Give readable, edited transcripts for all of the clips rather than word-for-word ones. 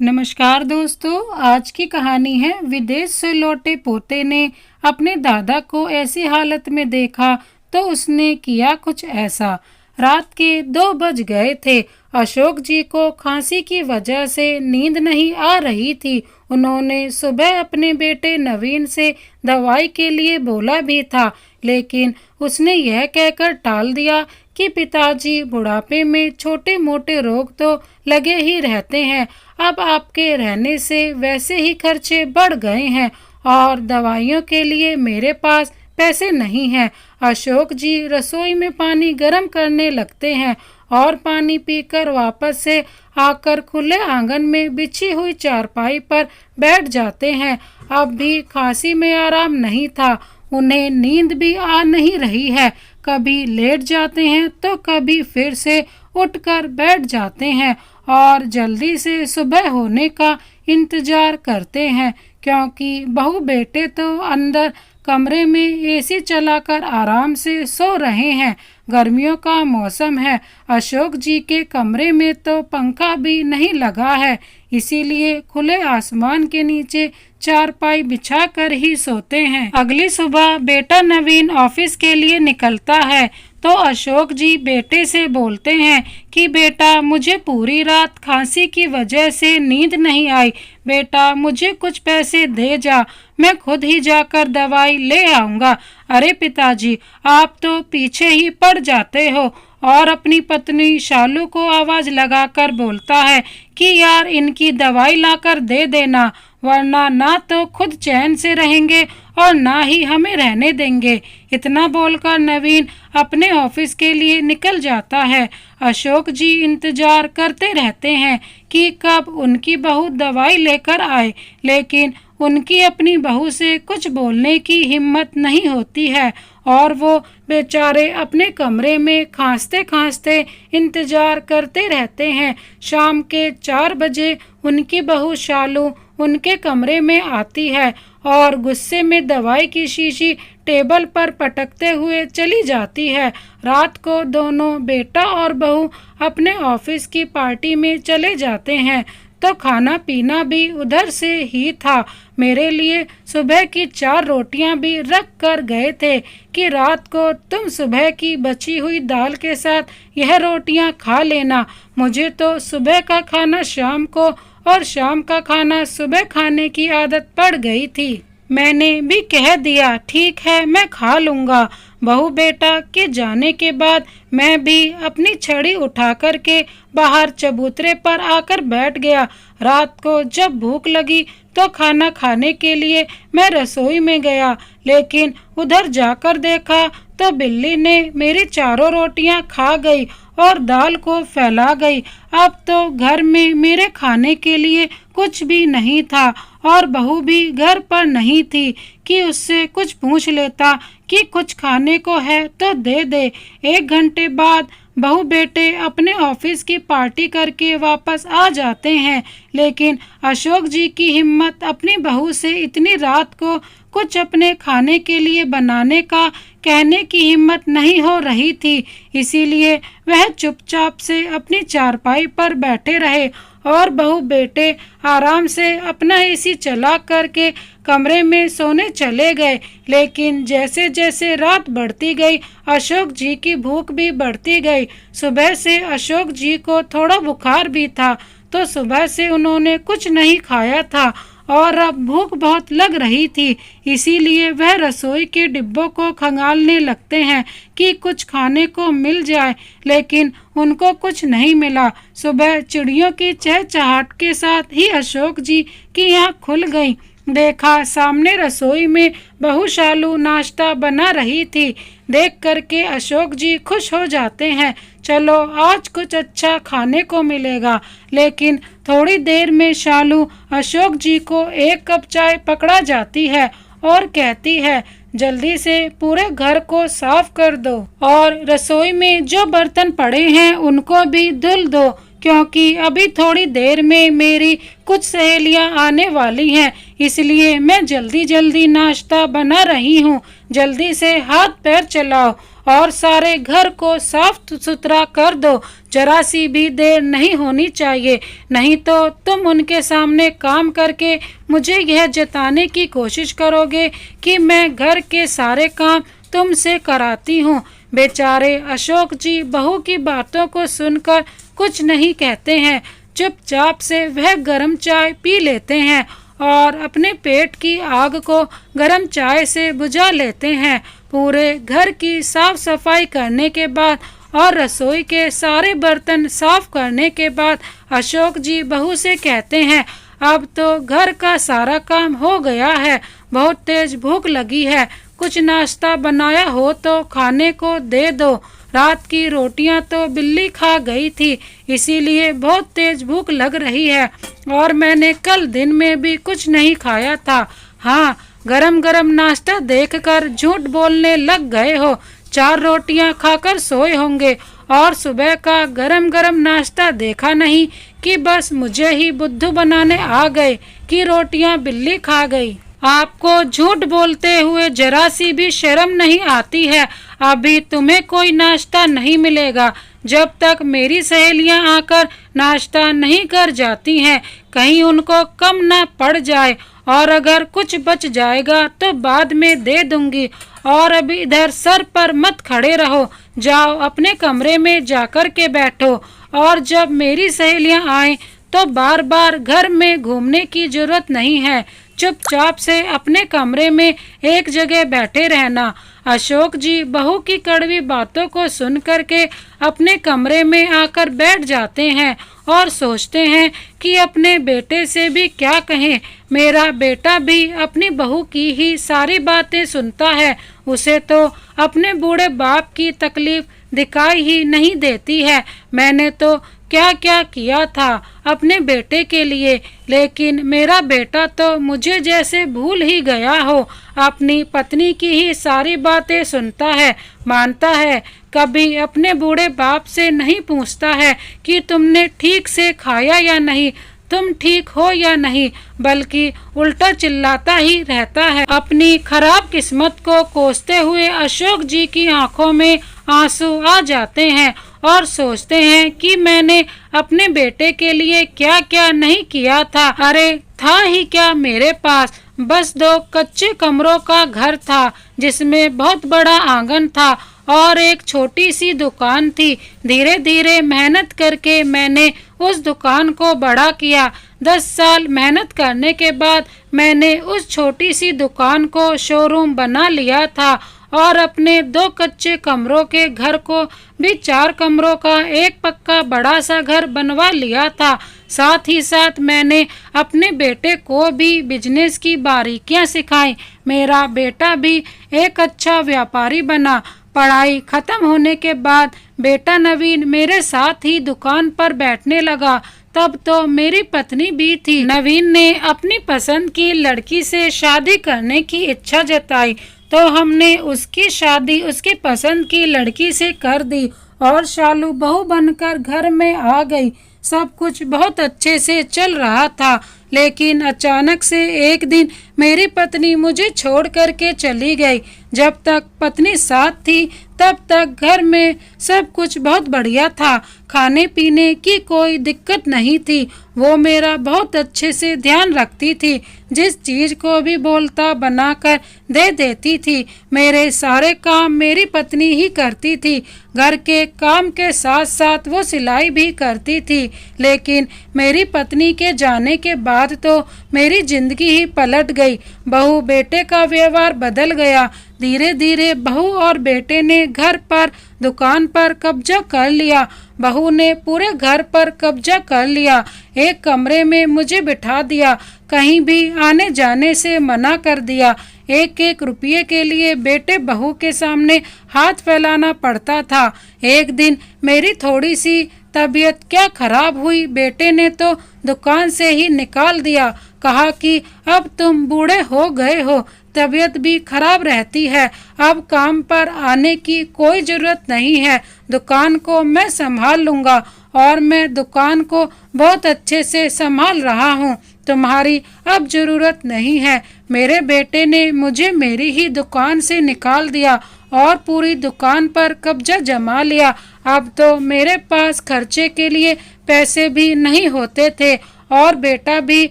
नमस्कार दोस्तों। आज की कहानी है विदेश से लौटे पोते ने अपने दादा को ऐसी हालत में देखा तो उसने किया कुछ ऐसा। रात के 2 बज गए थे। अशोक जी को खांसी की वजह से नींद नहीं आ रही थी। उन्होंने सुबह अपने बेटे नवीन से दवाई के लिए बोला भी था, लेकिन उसने यह कहकर टाल दिया कि पिताजी बुढ़ापे में छोटे मोटे रोग तो लगे ही रहते हैं। अब आपके रहने से वैसे ही खर्चे बढ़ गए हैं और दवाइयों के लिए मेरे पास पैसे नहीं हैं। अशोक जी रसोई में पानी गर्म करने लगते हैं और पानी पीकर वापस से आकर खुले आंगन में बिछी हुई चारपाई पर बैठ जाते हैं। अब भी खांसी में आराम नहीं था। उन्हें नींद भी आ नहीं रही है। कभी लेट जाते हैं तो कभी फिर से उठकर बैठ जाते हैं और जल्दी से सुबह होने का इंतजार करते हैं, क्योंकि बहू बेटे तो अंदर कमरे में एसी चलाकर आराम से सो रहे हैं। गर्मियों का मौसम है। अशोक जी के कमरे में तो पंखा भी नहीं लगा है, इसीलिए खुले आसमान के नीचे चारपाई बिछा कर ही सोते हैं। अगली सुबह बेटा नवीन ऑफिस के लिए निकलता है तो अशोक जी बेटे से बोलते हैं कि बेटा, मुझे पूरी रात खांसी की वजह से नींद नहीं आई। बेटा, मुझे कुछ पैसे दे जा, मैं खुद ही जाकर दवाई ले आऊंगा। अरे पिताजी, आप तो पीछे ही पड़ जाते हो। और अपनी पत्नी शालू को आवाज लगाकर बोलता है कि यार, इनकी दवाई लाकर दे देना, वरना ना तो खुद चैन से रहेंगे और ना ही हमें रहने देंगे। इतना बोलकर नवीन अपने ऑफिस के लिए निकल जाता है। अशोक जी इंतजार करते रहते हैं कि कब उनकी बहू दवाई लेकर आए, लेकिन उनकी अपनी बहू से कुछ बोलने की हिम्मत नहीं होती है और वो बेचारे अपने कमरे में खांसते खांसते इंतजार करते रहते हैं। शाम के 4 बजे उनकी बहू शालू उनके कमरे में आती है और गुस्से में दवाई की शीशी टेबल पर पटकते हुए चली जाती है। रात को दोनों बेटा और बहू अपने ऑफिस की पार्टी में चले जाते हैं तो खाना पीना भी उधर से ही था। मेरे लिए सुबह की 4 रोटियां भी रख कर गए थे कि रात को तुम सुबह की बची हुई दाल के साथ यह रोटियां खा लेना। मुझे तो सुबह का खाना शाम को और शाम का खाना सुबह खाने की आदत पड़ गई थी। मैंने भी कह दिया, ठीक है, मैं खा लूँगा। बहू बेटा के जाने के बाद मैं भी अपनी छड़ी उठा कर के बाहर चबूतरे पर आकर बैठ गया। रात को जब भूख लगी तो खाना खाने के लिए मैं रसोई में गया, लेकिन उधर जाकर देखा तो बिल्ली ने मेरी 4 रोटियां खा गई और दाल को फैला गई। अब तो घर में मेरे खाने के लिए कुछ भी नहीं था और बहू भी घर पर नहीं थी कि उससे कुछ पूछ लेता कि कुछ खाने को है तो दे दे। 1 घंटे बाद बहू बेटे अपने ऑफिस की पार्टी करके वापस आ जाते हैं, लेकिन अशोक जी की हिम्मत अपनी बहू से इतनी रात को कुछ अपने खाने के लिए बनाने का कहने की हिम्मत नहीं हो रही थी। इसीलिए वह चुपचाप से अपनी चारपाई पर बैठे रहे और बहू बेटे आराम से अपना एसी चला करके कमरे में सोने चले गए। लेकिन जैसे जैसे रात बढ़ती गई, अशोक जी की भूख भी बढ़ती गई। सुबह से अशोक जी को थोड़ा बुखार भी था, तो सुबह से उन्होंने कुछ नहीं खाया था और अब भूख बहुत लग रही थी। इसीलिए वह रसोई के डिब्बों को खंगालने लगते हैं कि कुछ खाने को मिल जाए, लेकिन उनको कुछ नहीं मिला। सुबह चिड़ियों की चहचहाट के साथ ही अशोक जी की आँख खुल गई। देखा सामने रसोई में बहू शालू नाश्ता बना रही थी। देख करके अशोक जी खुश हो जाते हैं, चलो आज कुछ अच्छा खाने को मिलेगा। लेकिन थोड़ी देर में शालू अशोक जी को 1 कप चाय पकड़ा जाती है और कहती है, जल्दी से पूरे घर को साफ कर दो और रसोई में जो बर्तन पड़े हैं उनको भी धुल दो, क्योंकि अभी थोड़ी देर में मेरी कुछ सहेलियां आने वाली हैं, इसलिए मैं जल्दी जल्दी नाश्ता बना रही हूँ। जल्दी से हाथ पैर चलाओ। और सारे घर को साफ सुथरा कर दो। जरा सी भी देर नहीं होनी चाहिए, नहीं तो तुम उनके सामने काम करके मुझे यह जताने की कोशिश करोगे कि मैं घर के सारे काम तुमसे कराती हूँ। बेचारे अशोक जी बहू की बातों को सुनकर कुछ नहीं कहते हैं। चुपचाप से वह गर्म चाय पी लेते हैं और अपने पेट की आग को गर्म चाय से बुझा लेते हैं। पूरे घर की साफ सफाई करने के बाद और रसोई के सारे बर्तन साफ करने के बाद अशोक जी बहू से कहते हैं, अब तो घर का सारा काम हो गया है, बहुत तेज भूख लगी है, कुछ नाश्ता बनाया हो तो खाने को दे दो। रात की रोटियां तो बिल्ली खा गई थी, इसीलिए बहुत तेज भूख लग रही है और मैंने कल दिन में भी कुछ नहीं खाया था। हाँ, गरम गरम नाश्ता देखकर झूठ बोलने लग गए हो। 4 रोटियां खाकर सोए होंगे और सुबह का गरम गरम नाश्ता देखा नहीं कि बस मुझे ही बुद्धू बनाने आ गए कि रोटियां बिल्ली खा गई। आपको झूठ बोलते हुए जरा सी भी शर्म नहीं आती है। अभी तुम्हें कोई नाश्ता नहीं मिलेगा जब तक मेरी सहेलियां आकर नाश्ता नहीं कर जाती हैं। कहीं उनको कम ना पड़ जाए, और अगर कुछ बच जाएगा तो बाद में दे दूंगी। और अभी इधर सर पर मत खड़े रहो, जाओ अपने कमरे में जाकर के बैठो। और जब मेरी सहेलियां आए तो बार बार घर में घूमने की जरूरत नहीं है, चुपचाप से अपने कमरे में एक जगह बैठे रहना। अशोक जी बहू की कड़वी बातों को सुन करके अपने कमरे में आकर बैठ जाते हैं और सोचते हैं कि अपने बेटे से भी क्या कहें। मेरा बेटा भी अपनी बहू की ही सारी बातें सुनता है, उसे तो अपने बूढ़े बाप की तकलीफ दिखाई ही नहीं देती है। मैंने तो क्या क्या किया था अपने बेटे के लिए, लेकिन मेरा बेटा तो मुझे जैसे भूल ही गया हो। अपनी पत्नी की ही सारी बातें सुनता है, मानता है, कभी अपने बूढ़े बाप से नहीं पूछता है कि तुमने ठीक से खाया या नहीं, तुम ठीक हो या नहीं, बल्कि उल्टा चिल्लाता ही रहता है। अपनी खराब किस्मत को कोसते हुए अशोक जी की आंखों में आंसू आ जाते हैं और सोचते हैं कि मैंने अपने बेटे के लिए क्या क्या नहीं किया था। अरे था ही क्या मेरे पास, बस 2 कच्चे कमरों का घर था जिसमें बहुत बड़ा आंगन था और एक छोटी सी दुकान थी। धीरे धीरे मेहनत करके मैंने उस दुकान को बड़ा किया। 10 साल मेहनत करने के बाद मैंने उस छोटी सी दुकान को शोरूम बना लिया था और अपने 2 कच्चे कमरों के घर को भी 4 कमरों का एक पक्का बड़ा सा घर बनवा लिया था। साथ ही साथ मैंने अपने बेटे को भी बिजनेस की बारीकियां सिखाई। मेरा बेटा भी एक अच्छा व्यापारी बना। पढ़ाई खत्म होने के बाद बेटा नवीन मेरे साथ ही दुकान पर बैठने लगा। तब तो मेरी पत्नी भी थी। नवीन ने अपनी पसंद की लड़की से शादी करने की इच्छा जताई तो हमने उसकी शादी उसकी पसंद की लड़की से कर दी और शालू बहू बनकर घर में आ गई। सब कुछ बहुत अच्छे से चल रहा था, लेकिन अचानक से एक दिन मेरी पत्नी मुझे छोड़ करके चली गई। जब तक पत्नी साथ थी तब तक घर में सब कुछ बहुत बढ़िया था, खाने पीने की कोई दिक्कत नहीं थी। वो मेरा बहुत अच्छे से ध्यान रखती थी, जिस चीज को भी बोलता बनाकर दे देती थी। मेरे सारे काम मेरी पत्नी ही करती थी। घर के काम के साथ साथ वो सिलाई भी करती थी। लेकिन मेरी पत्नी के जाने के बाद तो मेरी जिंदगी ही पलट गई। बहू बेटे का व्यवहार बदल गया। धीरे धीरे बहू और बेटे ने घर पर दुकान पर कब्जा कर लिया। बहू ने पूरे घर पर कब्जा कर लिया। एक कमरे में मुझे बिठा दिया, कहीं भी आने जाने से मना कर दिया। 1-1 रुपये के लिए बेटे बहू के सामने हाथ फैलाना पड़ता था। एक दिन मेरी थोड़ी सी तबीयत क्या खराब हुई, बेटे ने तो दुकान से ही निकाल दिया। कहा कि अब तुम बूढ़े हो गए हो, तबीयत भी खराब रहती है, अब काम पर आने की कोई जरूरत नहीं है, दुकान को मैं संभाल लूँगा और मैं दुकान को बहुत अच्छे से संभाल रहा हूँ, तुम्हारी अब जरूरत नहीं है। मेरे बेटे ने मुझे मेरी ही दुकान से निकाल दिया और पूरी दुकान पर कब्जा जमा लिया। अब तो मेरे पास खर्चे के लिए पैसे भी नहीं होते थे और बेटा भी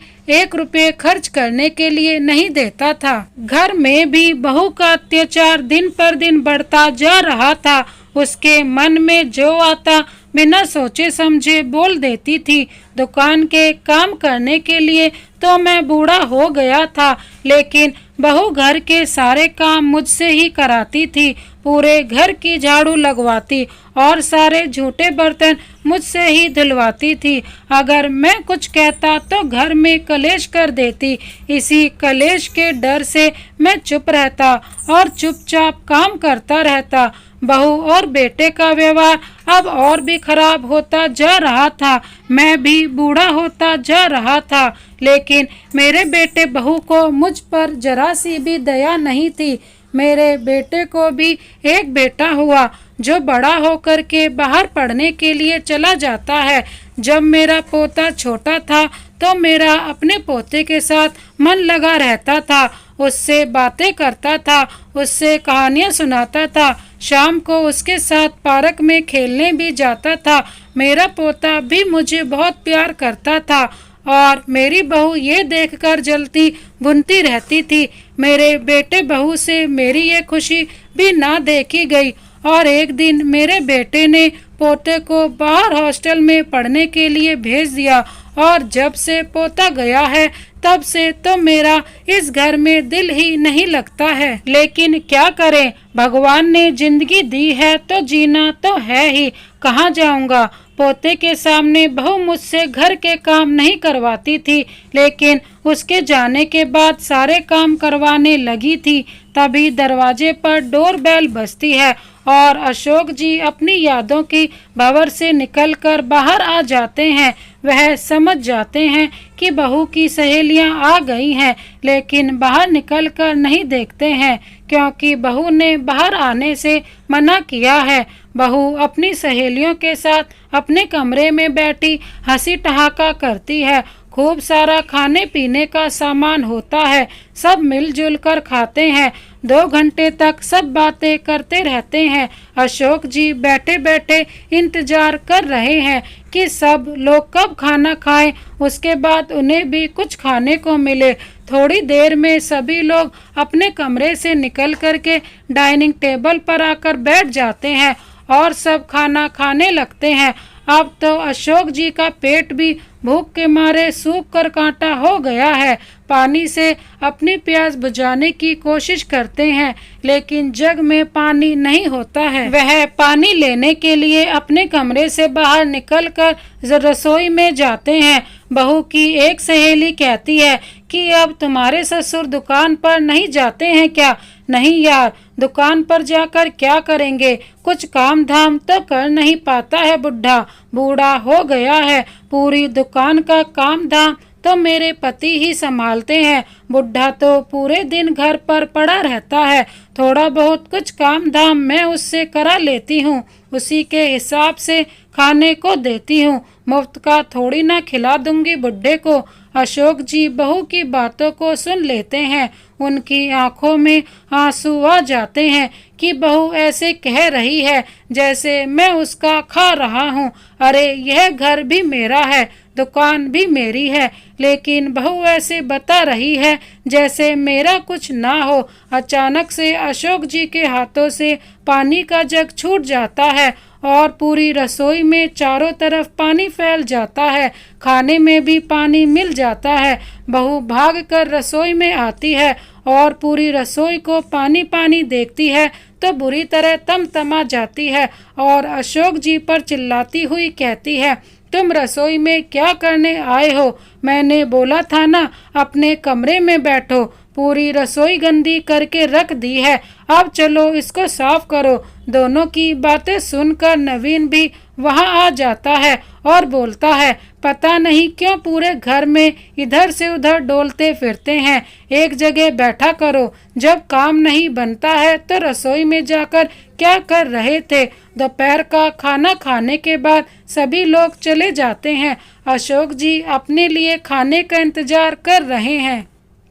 1 रुपये खर्च करने के लिए नहीं देता था। घर में भी बहू का अत्याचार दिन पर दिन बढ़ता जा रहा था। उसके मन में जो आता बिना सोचे समझे बोल देती थी। दुकान के काम करने के लिए तो मैं बूढ़ा हो गया था, लेकिन बहू घर के सारे काम मुझसे ही कराती थी। पूरे घर की झाड़ू लगवाती और सारे झूठे बर्तन मुझसे ही धुलवाती थी। अगर मैं कुछ कहता तो घर में कलेश कर देती। इसी कलेश के डर से मैं चुप रहता और चुपचाप काम करता रहता। बहू और बेटे का व्यवहार अब और भी खराब होता जा रहा था। मैं भी बूढ़ा होता जा रहा था, लेकिन मेरे बेटे बहू को मुझ पर जरा सी भी दया नहीं थी। मेरे बेटे को भी एक बेटा हुआ जो बड़ा होकर के बाहर पढ़ने के लिए चला जाता है। जब मेरा पोता छोटा था तो मेरा अपने पोते के साथ मन लगा रहता था। उससे बातें करता था, उससे कहानियां सुनाता था। शाम को उसके साथ पार्क में खेलने भी जाता था। मेरा पोता भी मुझे बहुत प्यार करता था और मेरी बहू ये देखकर जलती भुनती रहती थी। मेरे बेटे बहू से मेरी ये खुशी भी ना देखी गई और एक दिन मेरे बेटे ने पोते को बाहर हॉस्टल में पढ़ने के लिए भेज दिया और जब से पोता गया है तब से तो मेरा इस घर में दिल ही नहीं लगता है। लेकिन क्या करें, भगवान ने जिंदगी दी है तो जीना तो है ही। कहाँ जाऊंगा। पोते के सामने बहू मुझसे घर के काम नहीं करवाती थी, लेकिन उसके जाने के बाद सारे काम करवाने लगी थी। तभी दरवाजे पर डोरबेल बजती है और अशोक जी अपनी यादों की भंवर से निकलकर बाहर आ जाते हैं। वह समझ जाते हैं कि बहू की सहेलियां आ गई हैं, लेकिन बाहर निकलकर नहीं देखते हैं क्योंकि बहू ने बाहर आने से मना किया है। बहू अपनी सहेलियों के साथ अपने कमरे में बैठी हंसी ठहाका करती है। खूब सारा खाने पीने का सामान होता है, सब मिलजुल कर खाते हैं। 2 घंटे तक सब बातें करते रहते हैं। अशोक जी बैठे बैठे इंतजार कर रहे हैं कि सब लोग कब खाना खाएं, उसके बाद उन्हें भी कुछ खाने को मिले। थोड़ी देर में सभी लोग अपने कमरे से निकल करके डाइनिंग टेबल पर आकर बैठ जाते हैं और सब खाना खाने लगते हैं। अब तो अशोक जी का पेट भी भूख के मारे सूख कर कांटा हो गया है। पानी से अपनी प्यास बुझाने की कोशिश करते हैं, लेकिन जग में पानी नहीं होता है। वह पानी लेने के लिए अपने कमरे से बाहर निकलकर रसोई में जाते हैं। बहू की एक सहेली कहती है कि अब तुम्हारे ससुर दुकान पर नहीं जाते हैं क्या? नहीं यार, दुकान पर जाकर क्या करेंगे, कुछ काम धाम तो कर नहीं पाता है बुढ़ा, बूढ़ा हो गया है। पूरी दुकान का काम धाम तो मेरे पति ही संभालते हैं। बुढ़ा तो पूरे दिन घर पर पड़ा रहता है। थोड़ा बहुत कुछ काम धाम मैं उससे करा लेती हूँ, उसी के हिसाब से खाने को देती हूँ। मुफ्त का थोड़ी ना खिला दूंगी बुढ़े को। अशोक जी बहू की बातों को सुन लेते हैं। उनकी आंखों में आंसू आ जाते हैं कि बहू ऐसे कह रही है जैसे मैं उसका खा रहा हूँ। अरे यह घर भी मेरा है, दुकान भी मेरी है, लेकिन बहू ऐसे बता रही है जैसे मेरा कुछ ना हो। अचानक से अशोक जी के हाथों से पानी का जग छूट जाता है और पूरी रसोई में चारों तरफ पानी फैल जाता है। खाने में भी पानी मिल जाता है। बहू भागकर रसोई में आती है और पूरी रसोई को पानी पानी देखती है तो बुरी तरह तमतमा जाती है और अशोक जी पर चिल्लाती हुई कहती है, तुम रसोई में क्या करने आए हो? मैंने बोला था ना अपने कमरे में बैठो। पूरी रसोई गंदी करके रख दी है, अब चलो इसको साफ करो। दोनों की बातें सुनकर नवीन भी वहां आ जाता है और बोलता है, पता नहीं क्यों पूरे घर में इधर से उधर डोलते फिरते हैं, एक जगह बैठा करो। जब काम नहीं बनता है तो रसोई में जाकर क्या कर रहे थे? दोपहर का खाना खाने के बाद सभी लोग चले जाते हैं। अशोक जी अपने लिए खाने का इंतजार कर रहे हैं।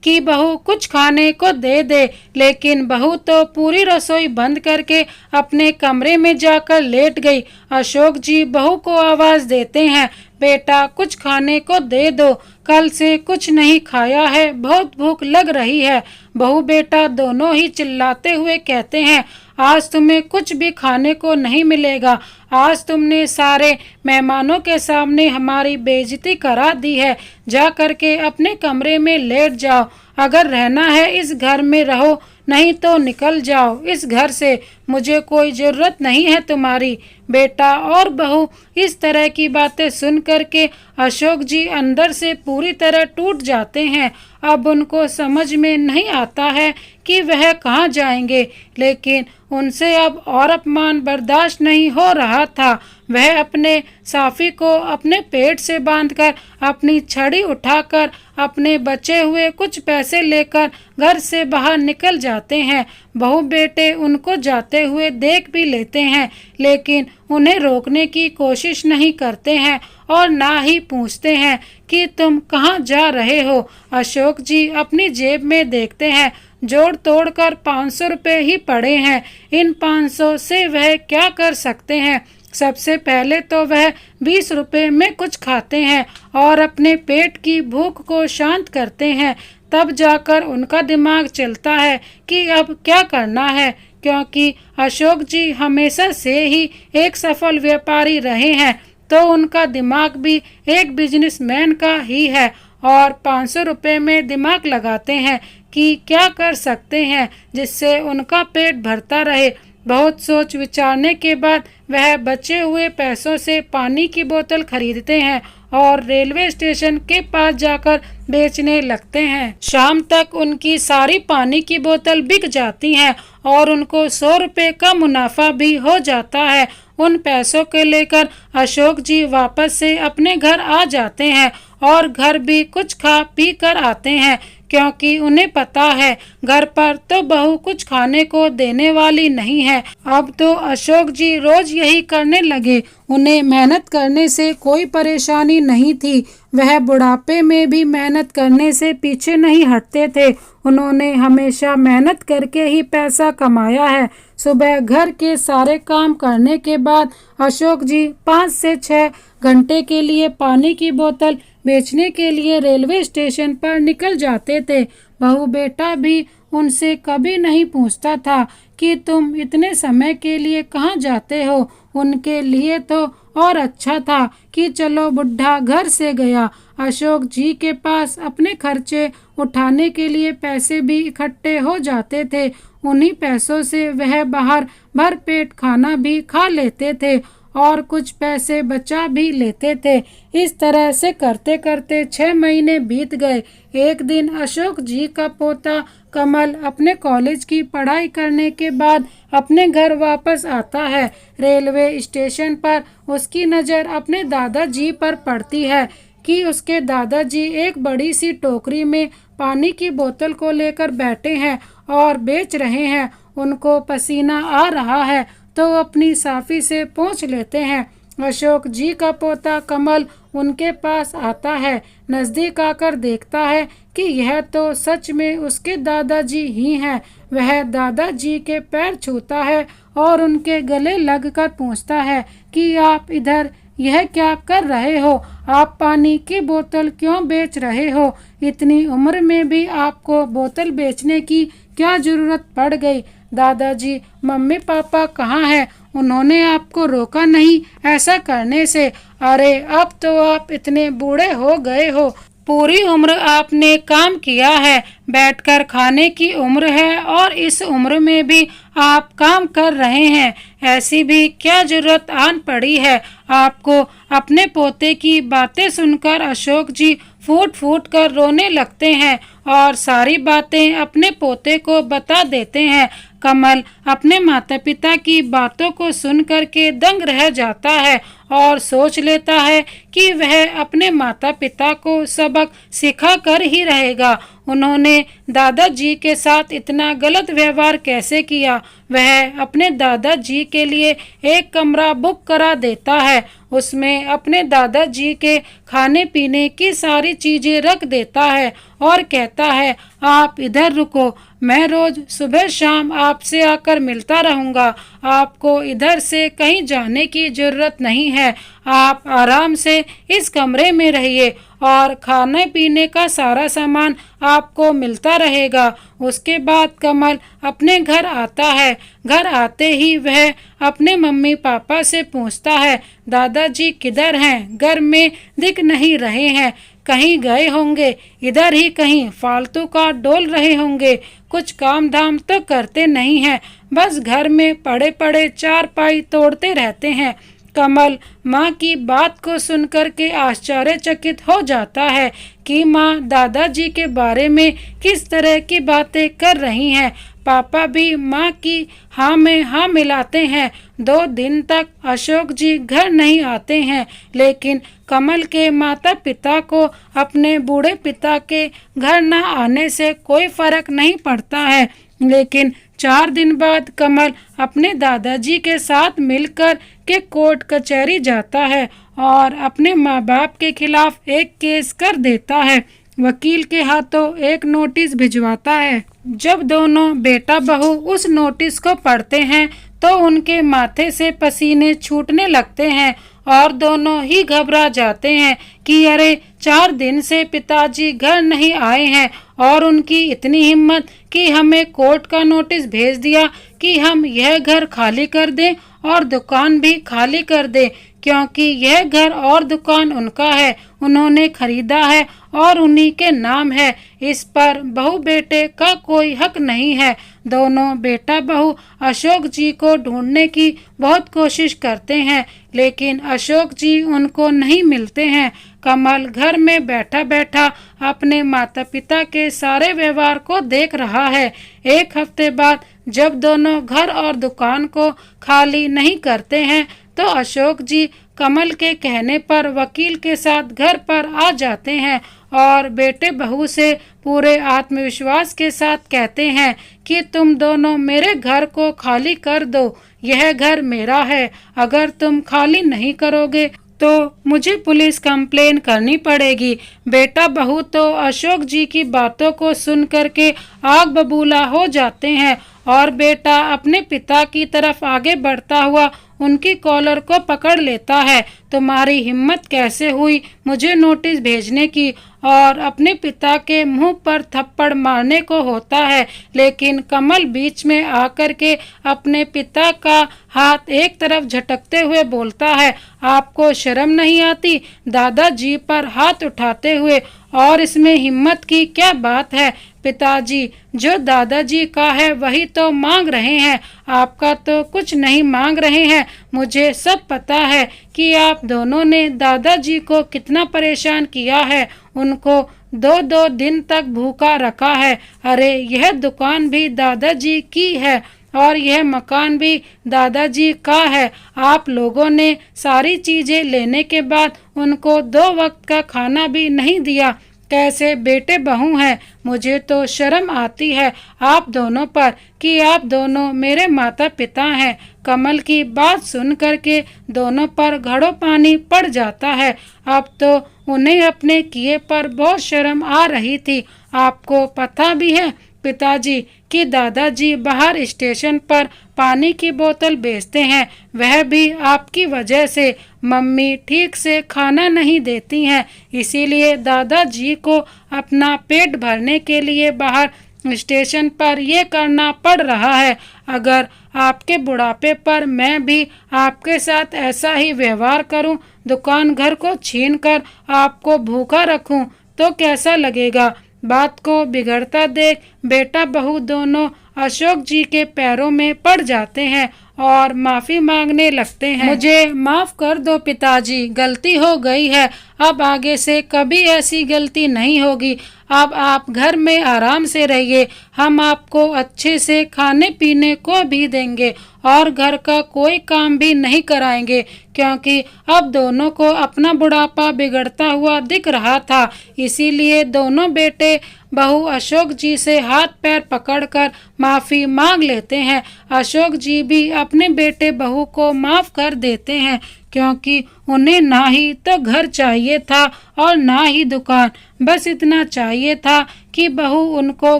कि बहू कुछ खाने को दे दे, लेकिन बहू तो पूरी रसोई बंद करके अपने कमरे में जाकर लेट गई। अशोक जी बहू को आवाज देते हैं, बेटा कुछ खाने को दे दो, कल से कुछ नहीं खाया है, बहुत भूख लग रही है। बहू बेटा दोनों ही चिल्लाते हुए कहते हैं, आज तुम्हें कुछ भी खाने को नहीं मिलेगा। आज तुमने सारे मेहमानों के सामने हमारी बेइज्जती करा दी है। जा करके अपने कमरे में लेट जाओ। अगर रहना है इस घर में रहो, नहीं तो निकल जाओ इस घर से। मुझे कोई ज़रूरत नहीं है तुम्हारी। बेटा और बहू इस तरह की बातें सुन करके अशोक जी अंदर से पूरी तरह टूट जाते हैं। अब उनको समझ में नहीं आता है कि वह कहाँ जाएंगे, लेकिन उनसे अब और अपमान बर्दाश्त नहीं हो रहा था। वह अपने साफी को अपने पेट से बांधकर अपनी छड़ी उठाकर अपने बचे हुए कुछ पैसे लेकर घर से बाहर निकल जाते हैं। बहू बेटे उनको जाते हुए देख भी लेते हैं, लेकिन उन्हें रोकने की कोशिश नहीं करते हैं और ना ही पूछते हैं कि तुम कहाँ जा रहे हो। अशोक जी अपनी जेब में देखते हैं, जोड़ तोड़ कर 500 रुपये ही पड़े हैं। इन 500 से वह क्या कर सकते हैं। सबसे पहले तो वह 20 रुपये में कुछ खाते हैं और अपने पेट की भूख को शांत करते हैं। तब जाकर उनका दिमाग चलता है कि अब क्या करना है, क्योंकि अशोक जी हमेशा से ही एक सफल व्यापारी रहे हैं, तो उनका दिमाग भी एक बिजनेसमैन का ही है और 500 रुपये में दिमाग लगाते हैं कि क्या कर सकते हैं जिससे उनका पेट भरता रहे। बहुत सोच विचारने के बाद वह बचे हुए पैसों से पानी की बोतल खरीदते हैं और रेलवे स्टेशन के पास जाकर बेचने लगते हैं। शाम तक उनकी सारी पानी की बोतल बिक जाती हैं और उनको 100 रुपये का मुनाफा भी हो जाता है। उन पैसों के लेकर अशोक जी वापस से अपने घर आ जाते हैं और घर भी कुछ खा पी कर आते हैं, क्योंकि उन्हें पता है घर पर तो बहू कुछ खाने को देने वाली नहीं है। अब तो अशोक जी रोज यही करने लगे। उन्हें मेहनत करने से कोई परेशानी नहीं थी। वह बुढ़ापे में भी मेहनत करने से पीछे नहीं हटते थे। उन्होंने हमेशा मेहनत करके ही पैसा कमाया है। सुबह घर के सारे काम करने के बाद अशोक जी 5 से 6 घंटे के लिए पानी की बोतल बेचने के लिए रेलवे स्टेशन पर निकल जाते थे। बहू बेटा भी उनसे कभी नहीं पूछता था कि तुम इतने समय के लिए कहाँ जाते हो। उनके लिए तो और अच्छा था कि चलो बुढ़ा घर से गया। अशोक जी के पास अपने खर्चे उठाने के लिए पैसे भी इकट्ठे हो जाते थे। उन्हीं पैसों से वह बाहर भर पेट खाना भी खा लेते थे और कुछ पैसे बचा भी लेते थे। इस तरह से करते करते 6 महीने बीत गए। एक दिन अशोक जी का पोता कमल अपने कॉलेज की पढ़ाई करने के बाद अपने घर वापस आता है। रेलवे स्टेशन पर उसकी नज़र अपने दादाजी पर पड़ती है कि उसके दादाजी एक बड़ी सी टोकरी में पानी की बोतल को लेकर बैठे हैं और बेच रहे हैं। उनको पसीना आ रहा है तो अपनी साफी से पोंछ लेते हैं। अशोक जी का पोता कमल उनके पास आता है। नज़दीक आकर देखता है कि यह तो सच में उसके दादाजी ही हैं। वह दादाजी के पैर छूता है और उनके गले लगकर पूछता है कि आप इधर यह क्या कर रहे हो? आप पानी की बोतल क्यों बेच रहे हो? इतनी उम्र में भी आपको बोतल बेचने की क्या जरूरत पड़ गई? दादाजी मम्मी पापा कहाँ हैं? उन्होंने आपको रोका नहीं ऐसा करने से? अरे अब तो आप इतने बूढ़े हो गए हो, पूरी उम्र आपने काम किया है, बैठकर खाने की उम्र है और इस उम्र में भी आप काम कर रहे हैं। ऐसी भी क्या जरूरत आन पड़ी है आपको? अपने पोते की बातें सुनकर अशोक जी फूट फूट कर रोने लगते हैं और सारी बातें अपने पोते को बता देते हैं। कमल अपने माता पिता की बातों को सुन करके दंग रह जाता है और सोच लेता है कि वह अपने माता पिता को सबक सिखा कर ही रहेगा। उन्होंने दादाजी के साथ इतना गलत व्यवहार कैसे किया? वह अपने दादाजी के लिए एक कमरा बुक करा देता है, उसमें अपने दादाजी के खाने पीने की सारी चीजें रख देता है और कहता है आप इधर रुको, मैं रोज सुबह शाम आपसे आकर मिलता रहूंगा। आपको इधर से कहीं जाने की जरूरत नहीं है। आप आराम से इस कमरे में रहिए और खाने पीने का सारा सामान आपको मिलता रहेगा। उसके बाद कमल अपने घर आता है। घर आते ही वह अपने मम्मी पापा से पूछता है, दादाजी किधर हैं? घर में दिख नहीं रहे हैं, कहीं गए होंगे, इधर ही कहीं फालतू का डोल रहे होंगे। कुछ काम धाम तो करते नहीं हैं, बस घर में पड़े पड़े चारपाई तोड़ते रहते हैं। कमल माँ की बात को सुनकर के आश्चर्यचकित हो जाता है कि माँ दादाजी के बारे में किस तरह की बातें कर रही हैं। पापा भी माँ की हाँ में हाँ मिलाते हैं। 2 दिन तक अशोक जी घर नहीं आते हैं, लेकिन कमल के माता पिता को अपने बूढ़े पिता के घर न आने से कोई फर्क नहीं पड़ता है। लेकिन 4 दिन बाद कमल अपने दादाजी के साथ मिलकर के कोर्ट कचहरी जाता है और अपने माँ बाप के खिलाफ एक केस कर देता है। वकील के हाथों एक नोटिस भिजवाता है। जब दोनों बेटा बहू उस नोटिस को पढ़ते हैं तो उनके माथे से पसीने छूटने लगते हैं और दोनों ही घबरा जाते हैं कि अरे 4 दिन से पिताजी घर नहीं आए हैं और उनकी इतनी हिम्मत कि हमें कोर्ट का नोटिस भेज दिया कि हम यह घर खाली कर दें और दुकान भी खाली कर दें, क्योंकि यह घर और दुकान उनका है, उन्होंने खरीदा है और उन्हीं के नाम है। इस पर बहू बेटे का कोई हक नहीं है। दोनों बेटा बहू अशोक जी को ढूंढने की बहुत कोशिश करते हैं, लेकिन अशोक जी उनको नहीं मिलते हैं। कमल घर में बैठा बैठा अपने माता पिता के सारे व्यवहार को देख रहा है। 1 हफ्ते बाद जब दोनों घर और दुकान को खाली नहीं करते हैं तो अशोक जी कमल के कहने पर वकील के साथ घर पर आ जाते हैं और बेटे बहू से पूरे आत्मविश्वास के साथ कहते हैं कि तुम दोनों मेरे घर को खाली कर दो, यह घर मेरा है। अगर तुम खाली नहीं करोगे तो मुझे पुलिस कंप्लेन करनी पड़ेगी। बेटा बहू तो अशोक जी की बातों को सुन करके आग बबूला हो जाते हैं और बेटा अपने पिता की तरफ आगे बढ़ता हुआ उनकी कॉलर को पकड़ लेता है। तुम्हारी हिम्मत कैसे हुई मुझे नोटिस भेजने की? और अपने पिता के मुंह पर थप्पड़ मारने को होता है, लेकिन कमल बीच में आकर के अपने पिता का हाथ एक तरफ झटकते हुए बोलता है, आपको शर्म नहीं आती दादाजी पर हाथ उठाते हुए? और इसमें हिम्मत की क्या बात है? पिताजी जो दादाजी का है वही तो मांग रहे हैं, आपका तो कुछ नहीं मांग रहे हैं। मुझे सब पता है कि आप दोनों ने दादाजी को कितना परेशान किया है, उनको 2-2 दिन तक भूखा रखा है। अरे यह दुकान भी दादाजी की है और यह मकान भी दादाजी का है। आप लोगों ने सारी चीजें लेने के बाद उनको 2 वक्त का खाना भी नहीं दिया। कैसे बेटे बहू हैं? मुझे तो शर्म आती है आप दोनों पर कि आप दोनों मेरे माता पिता हैं। कमल की बात सुन करके दोनों पर घड़ों पानी पड़ जाता है। अब तो उन्हें अपने किए पर बहुत शर्म आ रही थी। आपको पता भी है पिताजी कि दादाजी बाहर स्टेशन पर पानी की बोतल बेचते हैं, वह भी आपकी वजह से। मम्मी ठीक से खाना नहीं देती हैं, इसीलिए दादाजी को अपना पेट भरने के लिए बाहर स्टेशन पर ये करना पड़ रहा है। अगर आपके बुढ़ापे पर मैं भी आपके साथ ऐसा ही व्यवहार करूं, दुकान घर को छीनकर आपको भूखा रखूं, तो कैसा लगेगा? बात को बिगड़ता देख बेटा बहू दोनों अशोक जी के पैरों में पड़ जाते हैं और माफी मांगने लगते हैं। मुझे माफ कर दो पिताजी, गलती हो गई है, अब आगे से कभी ऐसी गलती नहीं होगी। अब आप घर में आराम से रहिए, हम आपको अच्छे से खाने पीने को भी देंगे और घर का कोई काम भी नहीं कराएंगे, क्योंकि अब दोनों को अपना बुढ़ापा बिगड़ता हुआ दिख रहा था। इसीलिए दोनों बेटे बहू अशोक जी से हाथ पैर पकड़कर माफी मांग लेते हैं। अशोक जी भी अपने बेटे बहू को माफ कर देते हैं, क्योंकि उन्हें ना ही तो घर चाहिए था और ना ही दुकान। बस इतना चाहिए था कि बहू उनको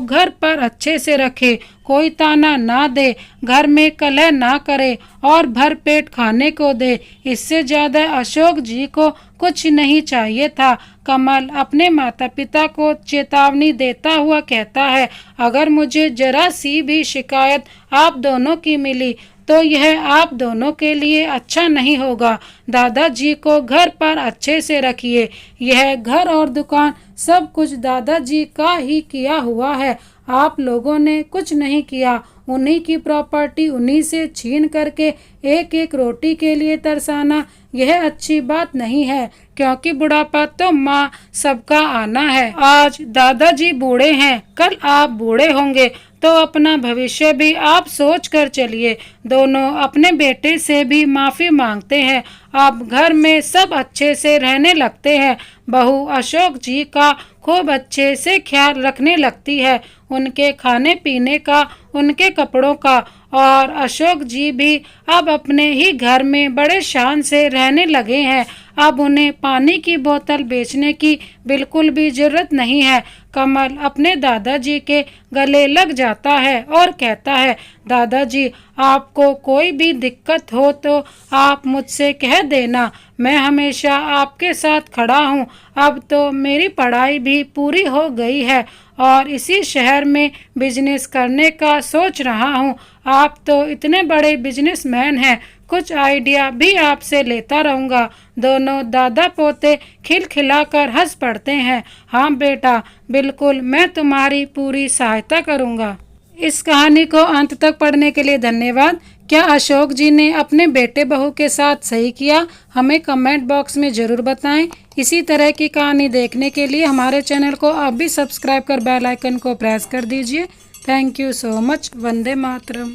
घर पर अच्छे से रखे, कोई ताना ना दे, घर में कलह ना करे और भर पेट खाने को दे। इससे ज्यादा अशोक जी को कुछ नहीं चाहिए था। कमल अपने माता पिता को चेतावनी देता हुआ कहता है, अगर मुझे जरा सी भी शिकायत आप दोनों की मिली तो यह आप दोनों के लिए अच्छा नहीं होगा। दादाजी को घर पर अच्छे से रखिए। यह घर और दुकान सब कुछ दादाजी का ही किया हुआ है, आप लोगों ने कुछ नहीं किया। उन्हीं की प्रॉपर्टी उन्हीं से छीन करके एक एक रोटी के लिए तरसाना यह अच्छी बात नहीं है, क्योंकि बुढ़ापा तो माँ सबका आना है। आज दादाजी बूढ़े हैं, कल आप बूढ़े होंगे, तो अपना भविष्य भी आप सोच कर चलिए। दोनों अपने बेटे से भी माफी मांगते हैं। अब घर में सब अच्छे से रहने लगते हैं। बहू अशोक जी का खूब अच्छे से ख्याल रखने लगती है, उनके खाने पीने का, उनके कपड़ों का। और अशोक जी भी अब अपने ही घर में बड़े शान से रहने लगे हैं। अब उन्हें पानी की बोतल बेचने की बिल्कुल भी जरूरत नहीं है। कमल अपने दादाजी के गले लग जाता है और कहता है, दादाजी आपको कोई भी दिक्कत हो तो आप मुझसे कह देना, मैं हमेशा आपके साथ खड़ा हूँ। अब तो मेरी पढ़ाई भी पूरी हो गई है और इसी शहर में बिजनेस करने का सोच रहा हूँ। आप तो इतने बड़े बिजनेसमैन हैं, कुछ आइडिया भी आपसे लेता रहूँगा। दोनों दादा पोते खिलखिलाकर हंस पड़ते हैं। हाँ बेटा, बिल्कुल मैं तुम्हारी पूरी सहायता करूँगा। इस कहानी को अंत तक पढ़ने के लिए धन्यवाद। क्या अशोक जी ने अपने बेटे बहू के साथ सही किया? हमें कमेंट बॉक्स में ज़रूर बताएं। इसी तरह की कहानी देखने के लिए हमारे चैनल को आप भी सब्सक्राइब कर बेल आइकन को प्रेस कर दीजिए। Thank you so much. Vande Mataram.